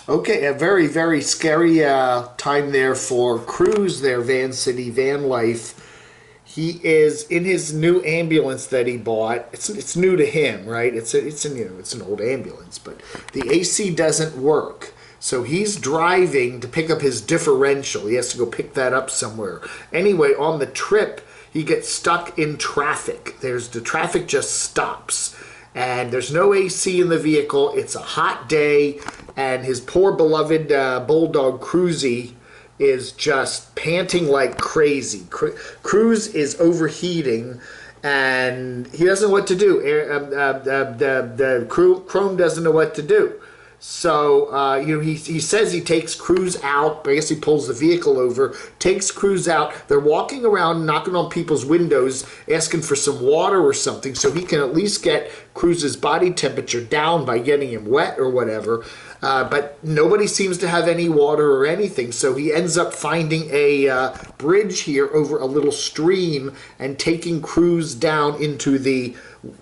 Okay, a very, very scary time there for Cruz there, Vancity Vanlife. He is in his new ambulance that he bought. It's new to him, right? It's an old ambulance, but the AC doesn't work. So he's driving to pick up his differential. He has to go pick that up somewhere. Anyway, on the trip, he gets stuck in traffic. The traffic just stops. And there's no AC in the vehicle. It's a hot day, and his poor beloved bulldog Cruzy is just panting like crazy. Cruz is overheating, and he doesn't know what to do. The Chrome doesn't know what to do. So, he says he takes Cruz out. I guess he pulls the vehicle over, takes Cruz out. They're walking around, knocking on people's windows, asking for some water or something so he can at least get Cruz's body temperature down by getting him wet or whatever. But nobody seems to have any water or anything, so he ends up finding a bridge here over a little stream and taking Cruz down into the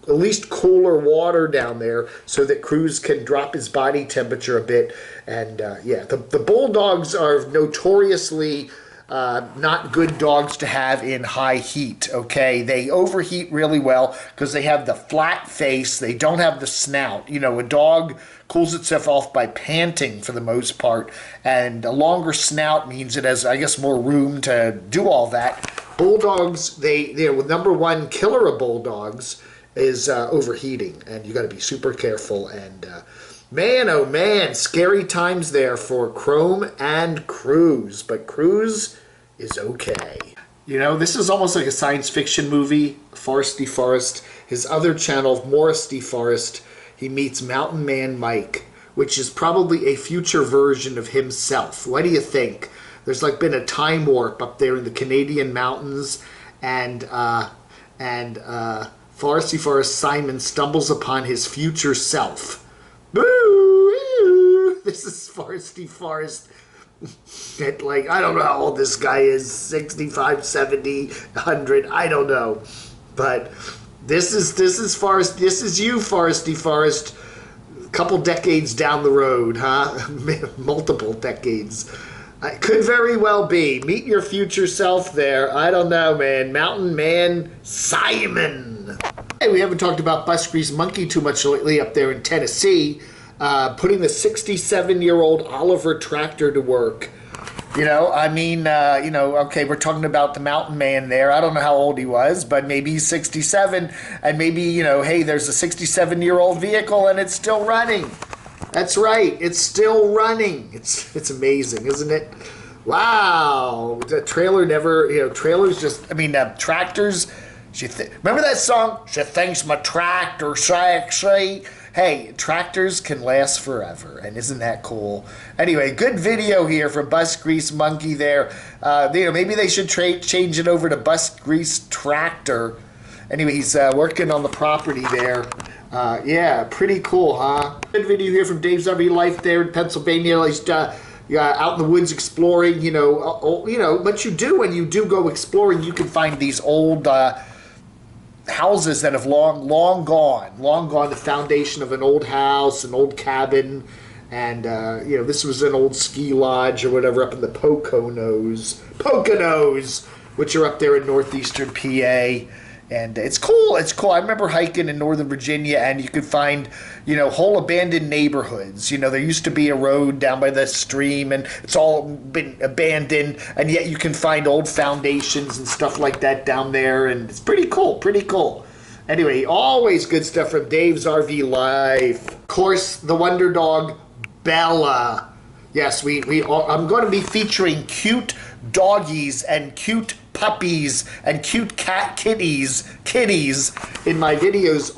at least cooler water down there so that Cruz can drop his body temperature a bit. And the bulldogs are notoriously not good dogs to have in high heat, okay? They overheat really well because they have the flat face. They don't have the snout. You know, a dog cools itself off by panting for the most part, and a longer snout means it has, I guess, more room to do all that. Bulldogs, they're the number one killer of bulldogs is overheating, and you got to be super careful. And man, oh man, scary times there for Chrome and Cruz, but Cruz is okay. You know, this is almost like a science fiction movie, Foresty Forest. His other channel, Foresty Forest, he meets Mountain Man Mike, which is probably a future version of himself. What do you think? There's like been a time warp up there in the Canadian mountains, and Foresty Forest Simon stumbles upon his future self. Boo! This is Foresty Forest. At like, I don't know how old this guy is, 65, 70, 100, I don't know. But this is Forest, this is you, Foresty Forest. A couple decades down the road, huh? Multiple decades. It could very well be. Meet your future self there. I don't know, man. Mountain Man Simon. Hey, we haven't talked about Bus Grease Monkey too much lately up there in Tennessee. Putting the 67-year-old Oliver tractor to work. You know, I mean, okay, we're talking about the mountain man there. I don't know how old he was, but maybe he's 67, and maybe, hey, there's a 67-year-old vehicle and it's still running. That's right, it's still running. It's amazing, isn't it? Wow, the trailer never, trailers just, tractors, remember that song? She thinks my tractor sexy. Hey, tractors can last forever, and isn't that cool? Anyway, good video here from Bus Grease Monkey there. Maybe they should change it over to Bus Grease Tractor. Anyway, he's working on the property there. Yeah, pretty cool, huh? Good video here from Dave's RV Life there in Pennsylvania. He's out in the woods exploring, what you do when you do go exploring, you can find these old houses that have long gone, the foundation of an old house, an old cabin, and this was an old ski lodge or whatever up in the Poconos, which are up there in northeastern PA. And it's cool. I remember hiking in Northern Virginia, and you could find, whole abandoned neighborhoods. There used to be a road down by the stream, and it's all been abandoned, and yet you can find old foundations and stuff like that down there, and it's pretty cool. Anyway, always good stuff from Dave's RV Life. Of course, the wonder dog, Bella. Yes, I'm going to be featuring cute doggies and cute puppies and cute kitties in my videos.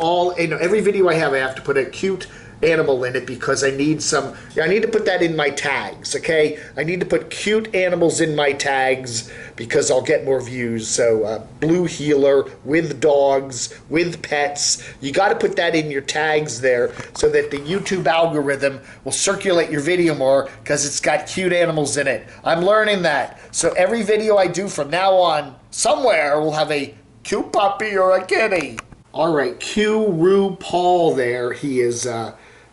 Every video I have to put a cute animal in it because I need to put that in my tags, okay? I need to put cute animals in my tags because I'll get more views. So blue heeler with dogs, with pets. You got to put that in your tags there so that the YouTube algorithm will circulate your video more because it's got cute animals in it. I'm learning that. So every video I do from now on, somewhere will have a cute puppy or a kitty. All right, Q. Rue Paul there. He is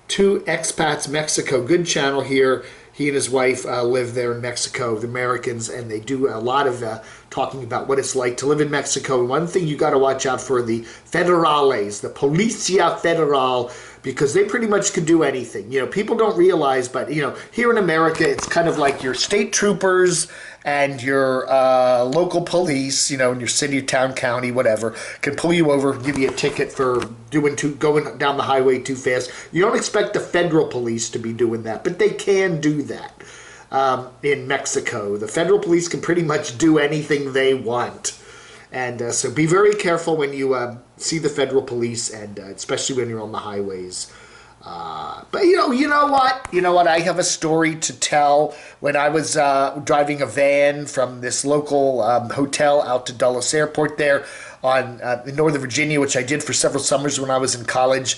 Two Expats Mexico, good channel here. He and his wife live there in Mexico, the Americans, and they do a lot of talking about what it's like to live in Mexico. And one thing you got to watch out for, the federales, the Policia Federal, because they pretty much can do anything. You know, people don't realize, but, you know, here in America, it's kind of like your state troopers and your local police, you know, in your city, town, county, whatever, can pull you over, give you a ticket for going down the highway too fast. You don't expect the federal police to be doing that, but they can do that in Mexico. The federal police can pretty much do anything they want. And so be very careful when you see the federal police, and especially when you're on the highways. But you know what? I have a story to tell. When I was driving a van from this local hotel out to Dulles Airport there in Northern Virginia, which I did for several summers when I was in college.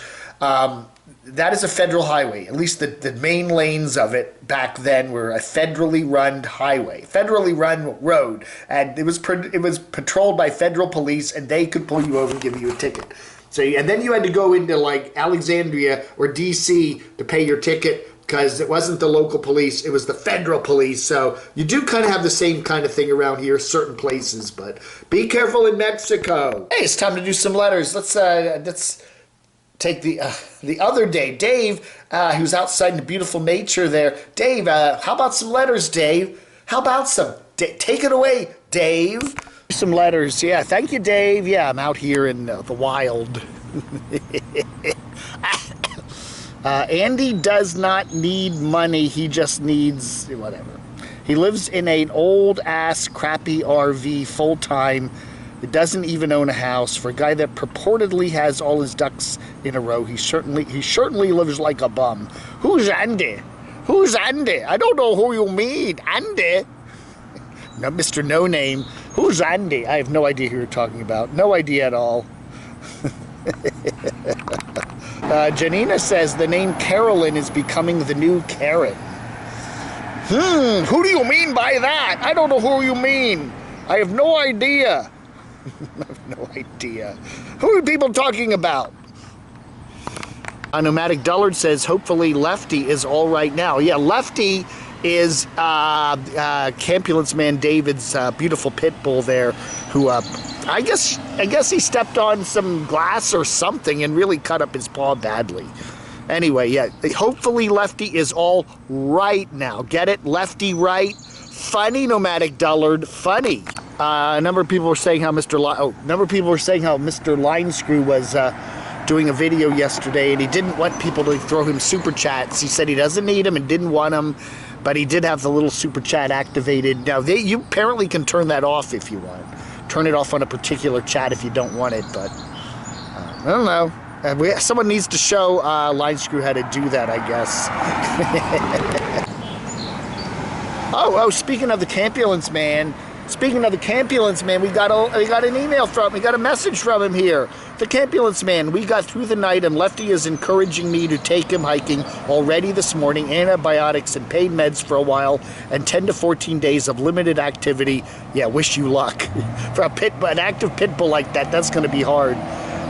That is a federal highway. At least the main lanes of it back then were a federally run highway, federally run road, and it was patrolled by federal police, and they could pull you over and give you a ticket. So, and then you had to go into like Alexandria or DC to pay your ticket, because it wasn't the local police, it was the federal police. So you do kind of have the same kind of thing around here, certain places, but be careful in Mexico. Hey, it's time to do some letters. Let's take the other Dave. Dave, who's outside in the beautiful nature there. Dave, how about some letters, Dave? How about some? Take it away, Dave. Some letters, yeah. Thank you, Dave. Yeah, I'm out here in the wild. Andy does not need money. He just needs whatever. He lives in an old-ass, crappy RV full-time. It doesn't even own a house. For a guy that purportedly has all his ducks in a row, he certainly lives like a bum. Who's Andy? Who's Andy? I don't know who you mean. Andy? No, Mr. No Name. Who's Andy? I have no idea who you're talking about. No idea at all. Janina says the name Carolyn is becoming the new Karen. Who do you mean by that? I don't know who you mean. I have no idea. I have no idea. Who are people talking about? Nomadic Dullard says, hopefully Lefty is all right now. Yeah, Lefty is Campulance Man David's beautiful pit bull there, who I guess he stepped on some glass or something and really cut up his paw badly. Anyway, yeah, hopefully Lefty is all right now. Get it? Lefty right? Funny, Nomadic Dullard, funny. A number of people were saying how Mr. Line Screw was doing a video yesterday, and he didn't want people to throw him super chats. He said he doesn't need them and didn't want them, but he did have the little super chat activated. Now, you apparently can turn that off if you want. Turn it off on a particular chat if you don't want it, but I don't know. Someone needs to show Line Screw how to do that, I guess. Oh, speaking of the Campulance Man, we got an email from him. We got a message from him here. The Campulance Man, we got through the night, and Lefty is encouraging me to take him hiking already this morning. Antibiotics and pain meds for a while, and 10 to 14 days of limited activity. Yeah, wish you luck. For an active pit bull like that, that's going to be hard.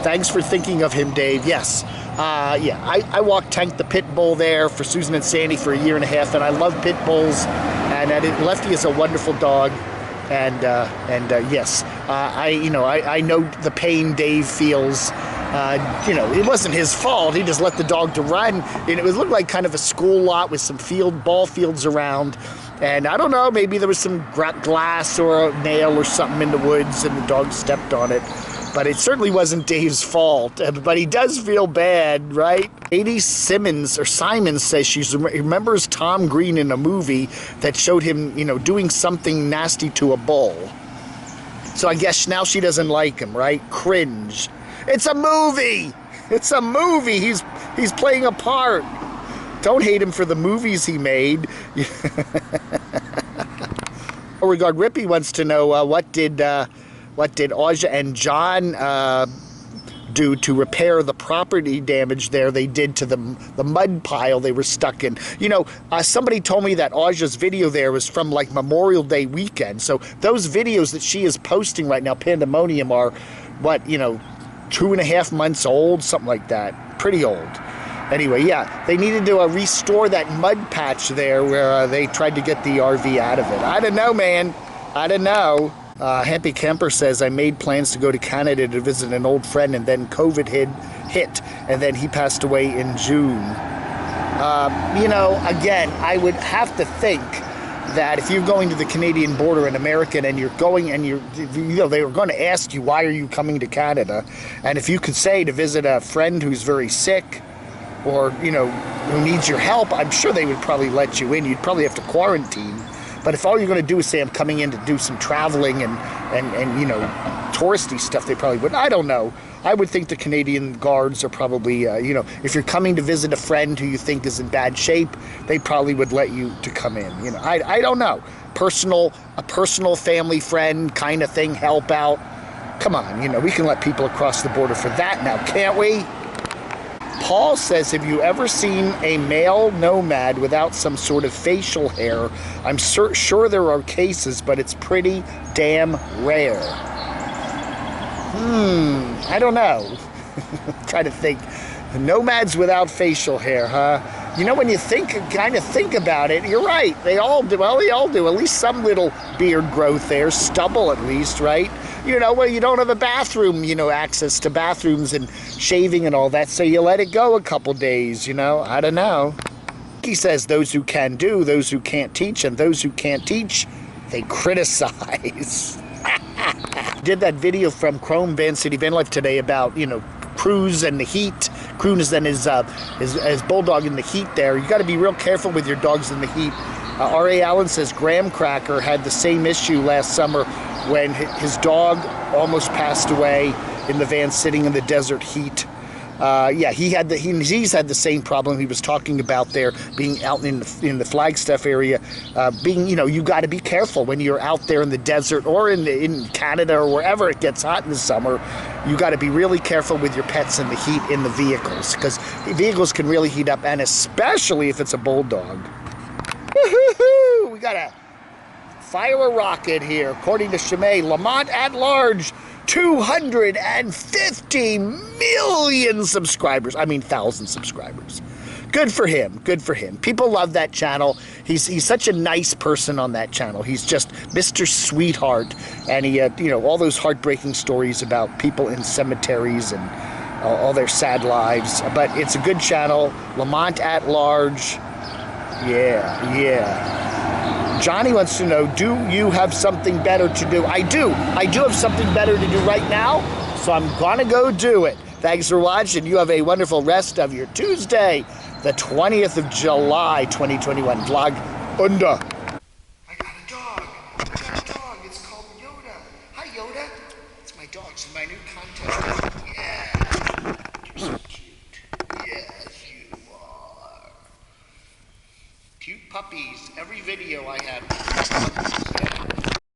Thanks for thinking of him, Dave. Yes. I walked Tank the pit bull there for Susan and Sandy for a year and a half, and I love pit bulls. And Lefty is a wonderful dog. And yes, I know the pain Dave feels. It wasn't his fault. He just let the dog to run. And it looked like kind of a school lot with some ball fields around. And I don't know, maybe there was some glass or a nail or something in the woods, and the dog stepped on it. But it certainly wasn't Dave's fault. But he does feel bad, right? Katie Simons says she remembers Tom Green in a movie that showed him, doing something nasty to a bull. So I guess now she doesn't like him, right? Cringe. It's a movie. It's a movie. He's playing a part. Don't hate him for the movies he made. Regard Rippy wants to know what did Aja and John do to repair the property damage there they did to the mud pile they were stuck in. Somebody told me that Aja's video there was from like Memorial Day weekend. So those videos that she is posting right now, Pandemonium, are 2.5 months old, something like that. Pretty old. Anyway, yeah, they needed to restore that mud patch there where they tried to get the RV out of it. I don't know, man. I don't know. Happy Camper says, I made plans to go to Canada to visit an old friend, and then COVID hit, and then he passed away in June. You know, again, I would have to think that if you're going to the Canadian border in America and you're going and you know, they were going to ask you, why are you coming to Canada? And if you could say to visit a friend who's very sick or, you know, who needs your help, I'm sure they would probably let you in. You'd probably have to quarantine. But if all you're going to do is say, I'm coming in to do some traveling and you know, touristy stuff, they probably wouldn't. I don't know. I would think the Canadian guards are probably, you know, if you're coming to visit a friend who you think is in bad shape, they probably would let you to come in. You know, I don't know. A personal family friend kind of thing, help out. Come on, you know, we can let people across the border for that now, can't we? Paul says, have you ever seen a male nomad without some sort of facial hair? I'm sure there are cases, but it's pretty damn rare. I don't know. Try to think. Nomads without facial hair, huh? You know, when you kind of think about it, you're right. They all do. Well, they all do. At least some little beard growth there, stubble at least, right? You know, well, you don't have a bathroom, you know, access to bathrooms and shaving and all that, so you let it go a couple days, you know? I don't know. He says those who can do, those who can't teach, and those who can't teach, they criticize. Did that video from Chrome Vancity Vanlife today about, you know, Cruz and the heat. Cruz and his bulldog in the heat there. You got to be real careful with your dogs in the heat. R.A. Allen says Graham Cracker had the same issue last summer when his dog almost passed away in the van sitting in the desert heat. Yeah, he's had the same problem he was talking about there, being out in the Flagstaff area. You know, you got to be careful when you're out there in the desert or in Canada or wherever it gets hot in the summer. You got to be really careful with your pets in the heat in the vehicles, because vehicles can really heat up, and especially if it's a bulldog. Woo-hoo-hoo! We got to fire a rocket here. According to Chimay, Lamont at large, 250 million subscribers. I mean, 1,000 subscribers. Good for him. Good for him. People love that channel. He's such a nice person on that channel. He's just Mr. Sweetheart. And he had, you know, all those heartbreaking stories about people in cemeteries and all their sad lives. But it's a good channel. Lamont at large. Yeah. Johnny wants to know, do you have something better to do? I do. I do have something better to do right now, so I'm gonna go do it. Thanks for watching. You have a wonderful rest of your Tuesday, the 20th of July, 2021. Vlog Unda. I got a dog. It's called Yoda. Hi, Yoda. It's my dog. It's my new contest. Yeah. You're so cute. Yes, you are. Cute puppies. Every video I have.